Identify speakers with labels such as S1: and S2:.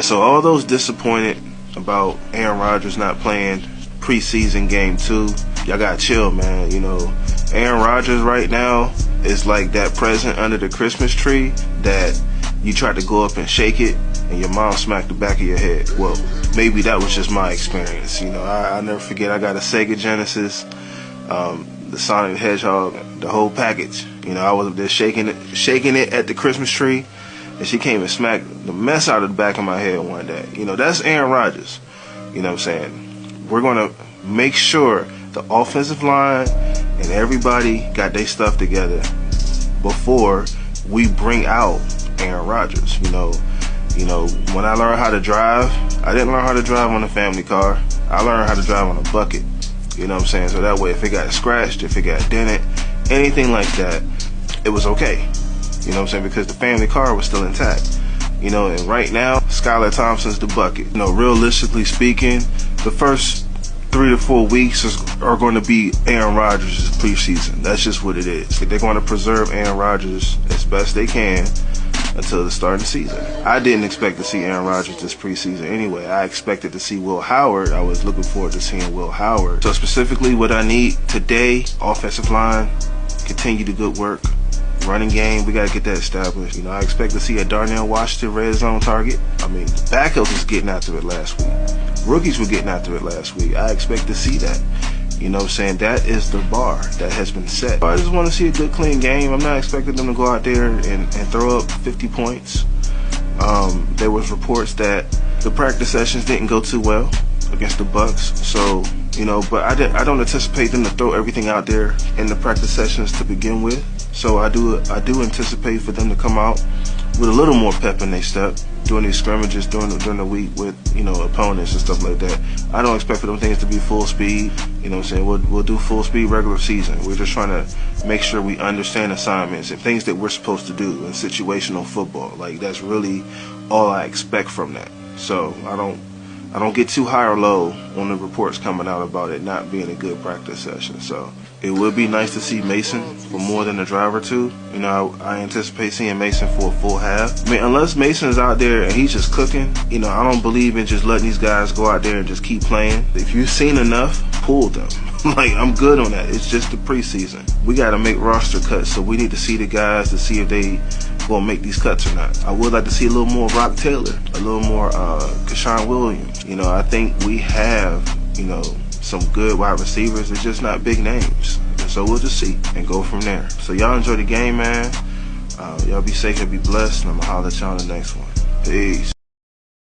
S1: So all those disappointed about Aaron Rodgers not playing preseason game 2, y'all gotta chill, man. You know, Aaron Rodgers right now is like that present under the Christmas tree that you try to go up and shake it and your mom smacked the back of your head. Well, maybe that was just my experience. You know, I never forget, I got a Sega Genesis, the Sonic the Hedgehog, the whole package. You know, I was up there shaking it at the Christmas tree, and she came and smacked the mess out of the back of my head one day. You know, that's Aaron Rodgers. You know what I'm saying? We're going to make sure the offensive line and everybody got their stuff together before we bring out Aaron Rodgers. You know, when I learned how to drive, I didn't learn how to drive on a family car. I learned how to drive on a bucket. You know what I'm saying? So that way, if it got scratched, if it got dented, anything like that, it was okay. You know what I'm saying? Because the family car was still intact. You know, and right now, Skylar Thompson's the bucket. You know, realistically speaking, the first 3 to 4 weeks are going to be Aaron Rodgers' preseason. That's just what it is. They're going to preserve Aaron Rodgers as best they can until the start of the season. I didn't expect to see Aaron Rodgers this preseason anyway. I expected to see Will Howard. I was looking forward to seeing Will Howard. So specifically what I need today, offensive line, continue the good work. Running game, we got to get that established. You know, I expect to see a Darnell Washington red zone target. I mean, the backups was getting after it last week. Rookies were getting after it last week. I expect to see that. You know what I'm saying? That is the bar that has been set. I just want to see a good, clean game. I'm not expecting them to go out there and throw up 50 points. There was reports that the practice sessions didn't go too well against the Bucks. So, you know, but I don't anticipate them to throw everything out there in the practice sessions to begin with. So I do anticipate for them to come out with a little more pep in their step during these scrimmages during the week with, you know, opponents and stuff like that. I don't expect for them things to be full speed. You know what I'm saying? We'll do full speed regular season. We're just trying to make sure we understand assignments and things that we're supposed to do in situational football. Like, that's really all I expect from that. So I don't get too high or low on the reports coming out about it not being a good practice session. So it would be nice to see Mason for more than a drive or two. You know, I anticipate seeing Mason for a full half. I mean, unless Mason's out there and he's just cooking, you know, I don't believe in just letting these guys go out there and just keep playing. If you've seen enough, pull them. Like, I'm good on that. It's just the preseason. We got to make roster cuts, so we need to see the guys to see if they gonna make these cuts or not. I would like to see a little more Rock Taylor, a little more Keshawn Williams. You know, I think we have, you know, some good wide receivers. It's just not big names. And so we'll just see and go from there. So y'all enjoy the game, man. Y'all be safe and be blessed, and I'm gonna holler at y'all in the next one. Peace.